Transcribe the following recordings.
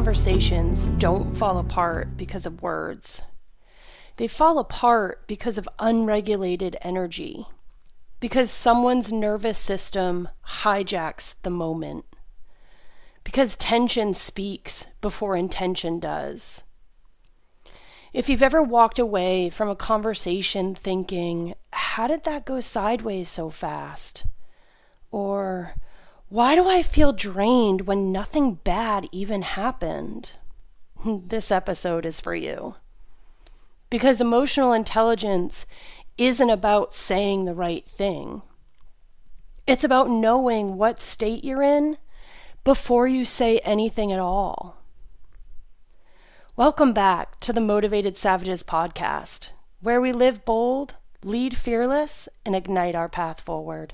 conversations don't fall apart because of words. They fall apart because of unregulated energy, because someone's nervous system hijacks the moment, because tension speaks before intention does. If you've ever walked away from a conversation thinking, how did that go sideways so fast? Or, why do I feel drained when nothing bad even happened? This episode is for you. Because emotional intelligence isn't about saying the right thing. It's about knowing what state you're in before you say anything at all. Welcome back to the Motivated Savages podcast, where we live bold, lead fearless, and ignite our path forward.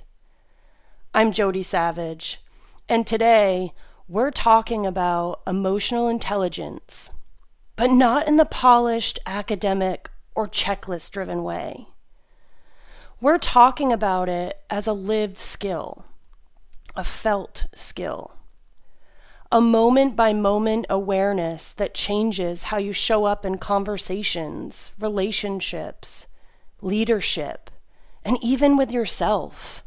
I'm Jody Savage, and today we're talking about emotional intelligence, but not in the polished, academic, or checklist-driven way. We're talking about it as a lived skill, a felt skill, a moment-by-moment awareness that changes how you show up in conversations, relationships, leadership, and even with yourself.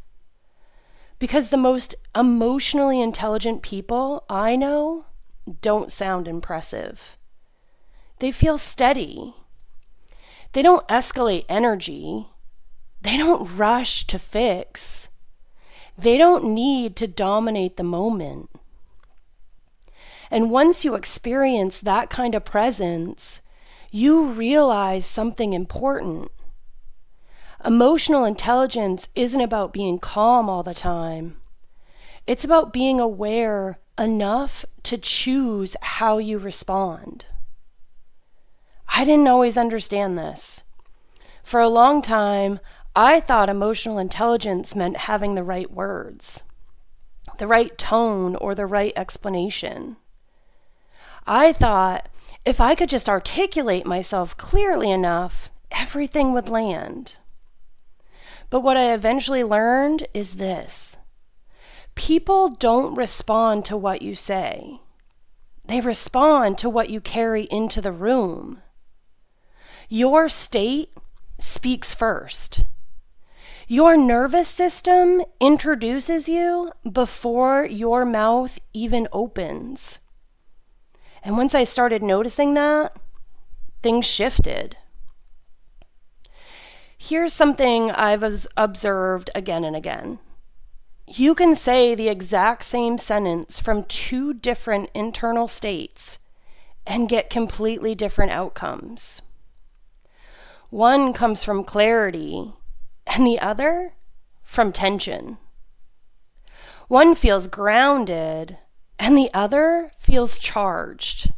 Because the most emotionally intelligent people I know don't sound impressive. They feel steady. They don't escalate energy. They don't rush to fix. They don't need to dominate the moment. And once you experience that kind of presence, you realize something important. Emotional intelligence isn't about being calm all the time. It's about being aware enough to choose how you respond. I didn't always understand this. For a long time, I thought emotional intelligence meant having the right words, the right tone, or the right explanation. I thought if I could just articulate myself clearly enough, everything would land. But what I eventually learned is this. People don't respond to what you say. They respond to what you carry into the room. Your state speaks first. Your nervous system introduces you before your mouth even opens. And once I started noticing that, things shifted. Here's something I've observed again and again. You can say the exact same sentence from two different internal states and get completely different outcomes. One comes from clarity, and the other from tension. One feels grounded, and the other feels charged.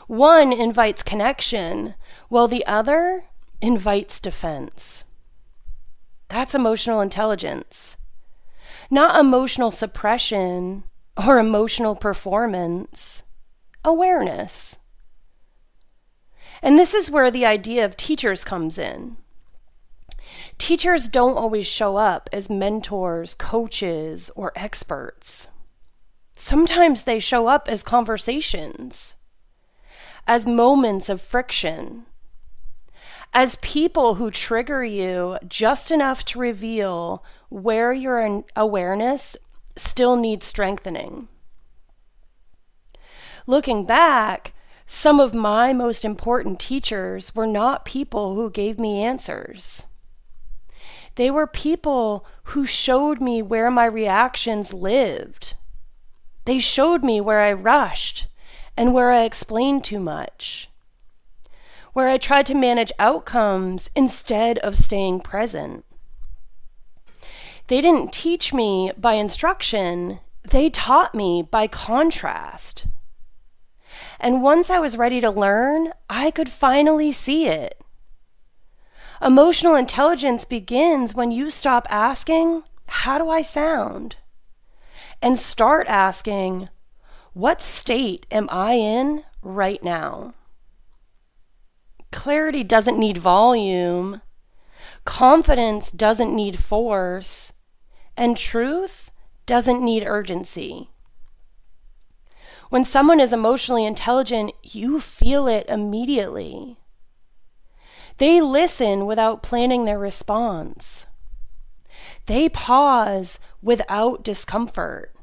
One invites connection, while the other invites defense. That's emotional intelligence. Not emotional suppression or emotional performance. Awareness. And this is where the idea of teachers comes in. Teachers don't always show up as mentors, coaches, or experts. Sometimes they show up as conversations, as moments of friction, as people who trigger you just enough to reveal where your awareness still needs strengthening. Looking back, some of my most important teachers were not people who gave me answers. They were people who showed me where my reactions lived. They showed me where I rushed and where I explained too much, where I tried to manage outcomes instead of staying present. They didn't teach me by instruction, they taught me by contrast. And once I was ready to learn, I could finally see it. Emotional intelligence begins when you stop asking, how do I sound? And start asking, what state am I in right now? Clarity doesn't need volume. Confidence doesn't need force. And truth doesn't need urgency. When someone is emotionally intelligent, you feel it immediately. They listen without planning their response. They pause without discomfort.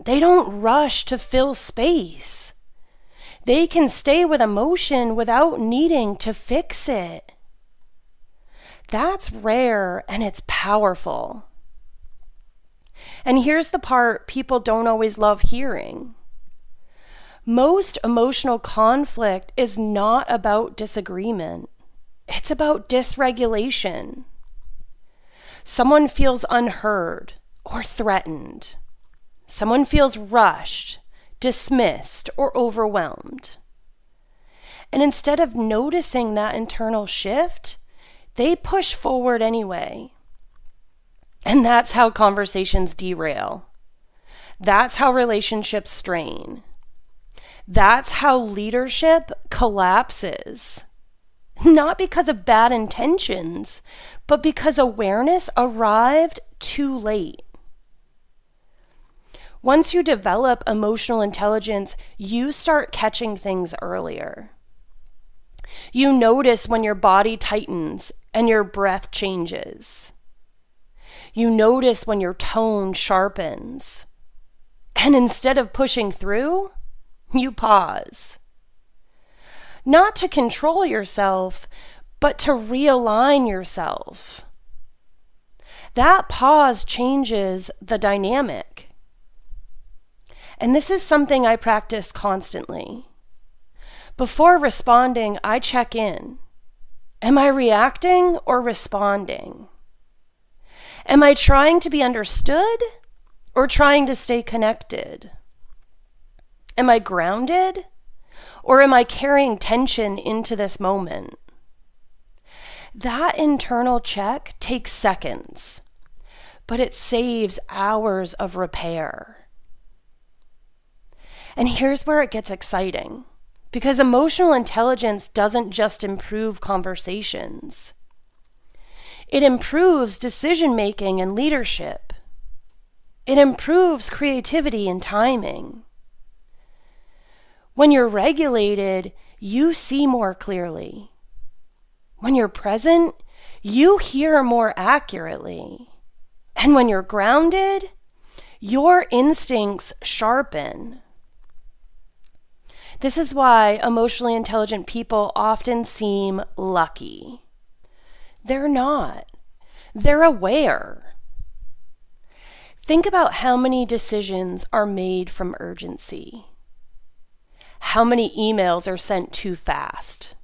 They don't rush to fill space. They can stay with emotion without needing to fix it. That's rare and it's powerful. And here's the part people don't always love hearing. Most emotional conflict is not about disagreement. It's about dysregulation. Someone feels unheard or threatened. Someone feels rushed, dismissed, or overwhelmed. And instead of noticing that internal shift, they push forward anyway. And that's how conversations derail. That's how relationships strain. That's how leadership collapses. Not because of bad intentions, but because awareness arrived too late. Once you develop emotional intelligence, you start catching things earlier. You notice when your body tightens and your breath changes. You notice when your tone sharpens. And instead of pushing through, you pause. Not to control yourself, but to realign yourself. That pause changes the dynamic. And this is something I practice constantly. Before responding, I check in. Am I reacting or responding? Am I trying to be understood or trying to stay connected? Am I grounded or am I carrying tension into this moment? That internal check takes seconds, but it saves hours of repair. And here's where it gets exciting, because emotional intelligence doesn't just improve conversations. It improves decision-making and leadership. It improves creativity and timing. When you're regulated, you see more clearly. When you're present, you hear more accurately. And when you're grounded, your instincts sharpen. This is why emotionally intelligent people often seem lucky. They're not. They're aware. Think about how many decisions are made from urgency. How many emails are sent too fast?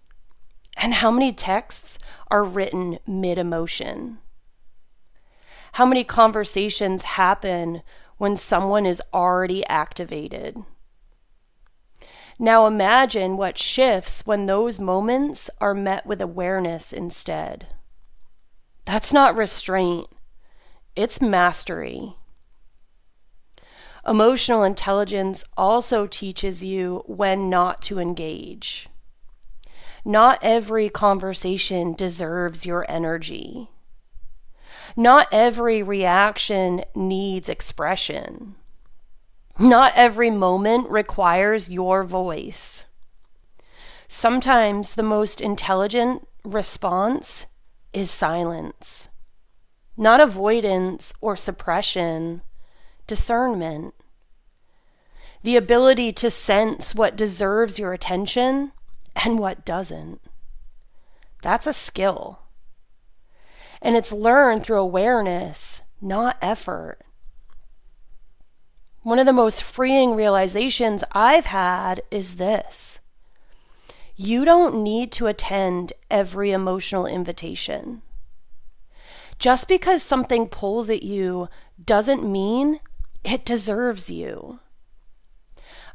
And how many texts are written mid-emotion? How many conversations happen when someone is already activated? Now imagine what shifts when those moments are met with awareness instead. That's not restraint, it's mastery. Emotional intelligence also teaches you when not to engage. Not every conversation deserves your energy. Not every reaction needs expression. Not every moment requires your voice. Sometimes the most intelligent response is silence. Not avoidance or suppression, discernment. The ability to sense what deserves your attention and what doesn't. That's a skill. And it's learned through awareness, not effort. One of the most freeing realizations I've had is this. You don't need to attend every emotional invitation. Just because something pulls at you doesn't mean it deserves you.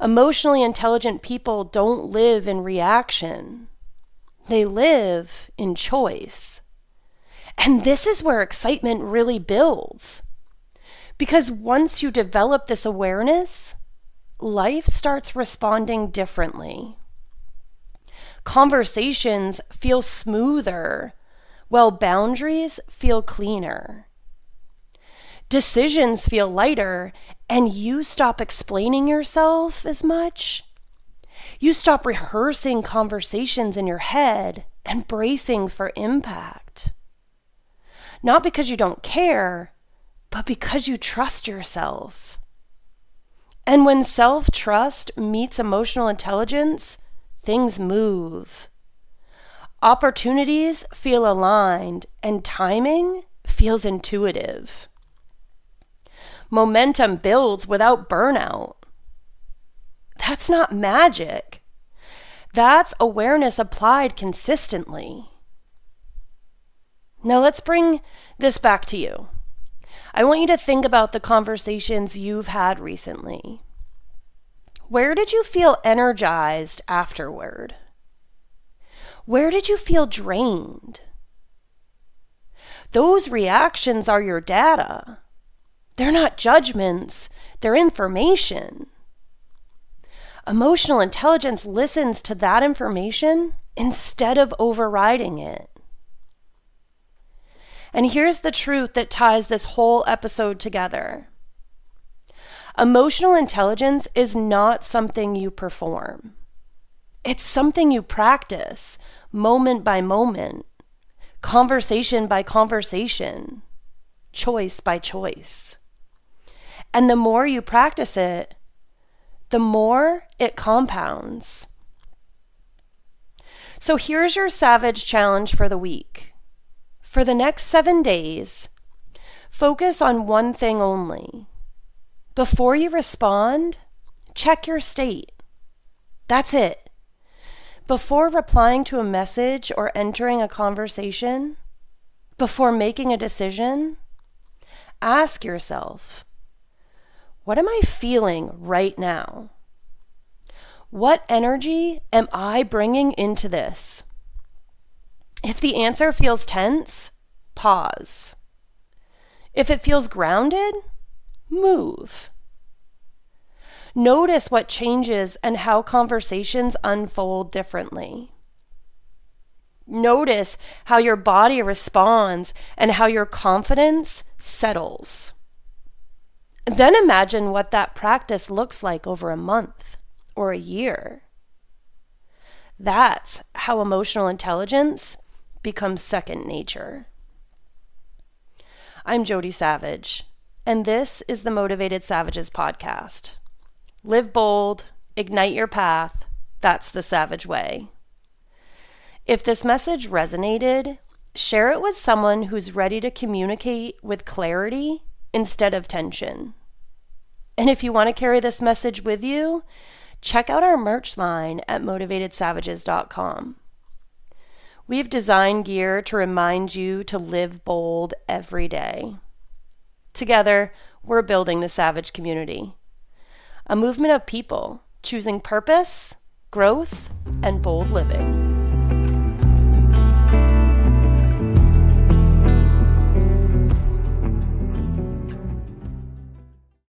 Emotionally intelligent people don't live in reaction. They live in choice. And this is where excitement really builds. Because once you develop this awareness, life starts responding differently. Conversations feel smoother, while boundaries feel cleaner. Decisions feel lighter, and you stop explaining yourself as much. You stop rehearsing conversations in your head and bracing for impact. Not because you don't care, but because you trust yourself. And when self-trust meets emotional intelligence, things move. Opportunities feel aligned, and timing feels intuitive. Momentum builds without burnout. That's not magic. That's awareness applied consistently. Now let's bring this back to you. I want you to think about the conversations you've had recently. Where did you feel energized afterward? Where did you feel drained? Those reactions are your data. They're not judgments, they're information. Emotional intelligence listens to that information instead of overriding it. And here's the truth that ties this whole episode together. Emotional intelligence is not something you perform. It's something you practice, moment by moment, conversation by conversation, choice by choice. And the more you practice it, the more it compounds. So here's your Savage challenge for the week. For the next 7 days, focus on one thing only. Before you respond, check your state. That's it. Before replying to a message or entering a conversation, before making a decision, ask yourself, what am I feeling right now? What energy am I bringing into this? If the answer feels tense, pause. If it feels grounded, move. Notice what changes and how conversations unfold differently. Notice how your body responds and how your confidence settles. Then imagine what that practice looks like over a month or a year. That's how emotional intelligence becomes second nature. I'm Jody Savage, and this is the Motivated Savages podcast. Live bold, ignite your path. That's the Savage way. If this message resonated, share it with someone who's ready to communicate with clarity instead of tension. And if you want to carry this message with you, check out our merch line at motivatedsavages.com. We've designed gear to remind you to live bold every day. Together, we're building the Savage community, a movement of people choosing purpose, growth, and bold living.